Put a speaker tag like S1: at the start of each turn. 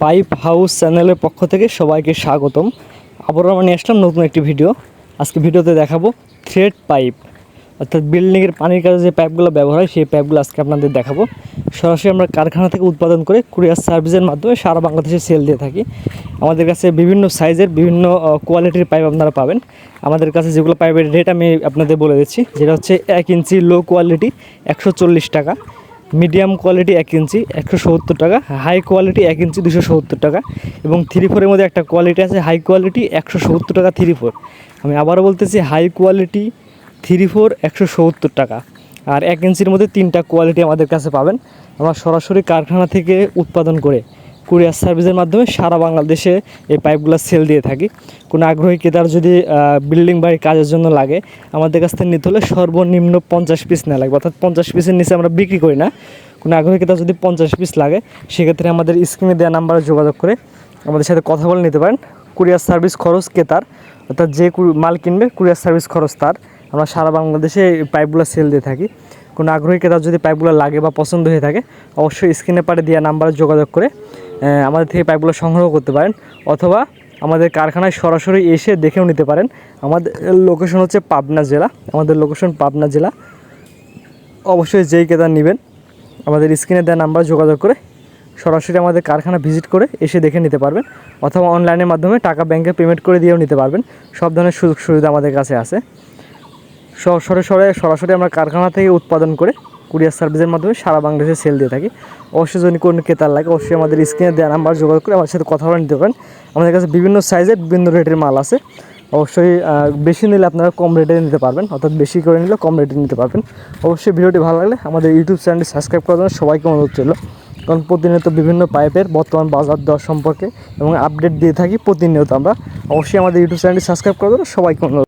S1: Pipe house চ্যানেলের পক্ষ থেকে সবাইকে স্বাগতম। আবারও আমরা নিয়ে আসলাম নতুন একটি ভিডিও। আজকে ভিডিওতে দেখাবো থ্রেড পাইপ, অর্থাৎ বিল্ডিংয়ের পানির কাজে যে পাইপগুলো ব্যবহার হয় সেই পাইপগুলো আজকে আপনাদের দেখাবো। সরাসরি আমরা কারখানা থেকে উৎপাদন করে কুরিয়ার সার্ভিসের মাধ্যমে সারা বাংলাদেশে সেল দিয়ে থাকি। আমাদের কাছে বিভিন্ন সাইজের বিভিন্ন কোয়ালিটির পাইপ আপনারা পাবেন। আমাদের কাছে যেগুলো পাইপের রেট আমি আপনাদের বলে দিচ্ছি, যেটা হচ্ছে 1 ইঞ্চি লো কোয়ালিটি 140 টাকা, মিডিয়াম কোয়ালিটি 1 ইঞ্চি 170 টাকা, হাই কোয়ালিটি 1 ইঞ্চি 270 টাকা এবং 3/4-এর মধ্যে একটা কোয়ালিটি আছে হাই কোয়ালিটি 170 টাকা 3/4। আমি আবারও বলতেছি হাই কোয়ালিটি 3/4 170 টাকা। আর 1 ইঞ্চির মধ্যে 3টা কোয়ালিটি আমাদের কাছে পাবেন। আমরা সরাসরি কারখানা থেকে উৎপাদন করে কুরিয়ার সার্ভিসের মাধ্যমে সারা বাংলাদেশে এই পাইপগুলো সেল দিয়ে থাকি। কোনো আগ্রহী ক্রেতার যদি বিল্ডিং বাড়ির কাজের জন্য লাগে, আমাদের কাছ থেকে নিতে হলে সর্বনিম্ন 50 পিস নেওয়া লাগবে, অর্থাৎ 50 পিসের নিচে আমরা বিক্রি করি না। কোনো আগ্রহী ক্রেতার যদি 50 পিস লাগে, সেক্ষেত্রে আমাদের স্ক্রিনে দেওয়া নাম্বারে যোগাযোগ করে আমাদের সাথে কথা বলে নিতে পারেন। কুরিয়ার সার্ভিস খরচ ক্রেতার, অর্থাৎ যে মাল কিনবে কুরিয়ার সার্ভিস খরচ তার। আমরা সারা বাংলাদেশে এই পাইপগুলো সেল দিয়ে থাকি। কোনো আগ্রহী ক্রেতার যদি পাইপগুলো লাগে বা পছন্দ হয়ে থাকে, অবশ্যই স্ক্রিনে পারে দেওয়া নাম্বারে যোগাযোগ করে আমাদের থেকে পাইপগুলো সংগ্রহ করতে পারেন, অথবা আমাদের কারখানায় সরাসরি এসে দেখেও নিতে পারেন। আমাদের লোকেশন হচ্ছে পাবনা জেলা। আমাদের লোকেশন পাবনা জেলা। অবশ্যই যেই ক্রেতা নেবেন আমাদের স্ক্রিনে দেওয়া নাম্বারে যোগাযোগ করে সরাসরি আমাদের কারখানা ভিজিট করে এসে দেখে নিতে পারবেন, অথবা অনলাইনের মাধ্যমে টাকা ব্যাংকে পেমেন্ট করে দিয়েও নিতে পারবেন। সব ধরনের সুযোগ সুবিধা আমাদের কাছে আছে। সরাসরি আমরা কারখানা থেকে উৎপাদন করে কুরিয়ার সার্ভিসের মাধ্যমে সারা বাংলাদেশে সেল দিয়ে থাকি। অবশ্যই যদি কোনো ক্রেতার লাগে, অবশ্যই আমাদের স্ক্রিনে দেওয়া নাম্বার যোগাযোগ করে আমার সাথে কথা বলে নিতে পারেন। আমাদের কাছে বিভিন্ন সাইজের বিভিন্ন রেটের মাল আছে। অবশ্যই বেশি নিলে আপনারা কম রেটে নিতে পারবেন, অর্থাৎ বেশি করে নিলে কম রেটে নিতে পারবেন। অবশ্যই ভিডিওটি ভালো লাগলে আমাদের ইউটিউব চ্যানেলটি সাবস্ক্রাইব করার জন্য সবাইকে অনুরোধ ছিল, কারণ প্রতিনিয়ত বিভিন্ন পাইপের বর্তমান বাজার দর সম্পর্কে এবং আপডেট দিয়ে থাকি প্রতিনিয়ত আমরা। অবশ্যই আমাদের ইউটিউব চ্যানেলটি সাবস্ক্রাইব করার জন্য সবাইকে অনুরোধ।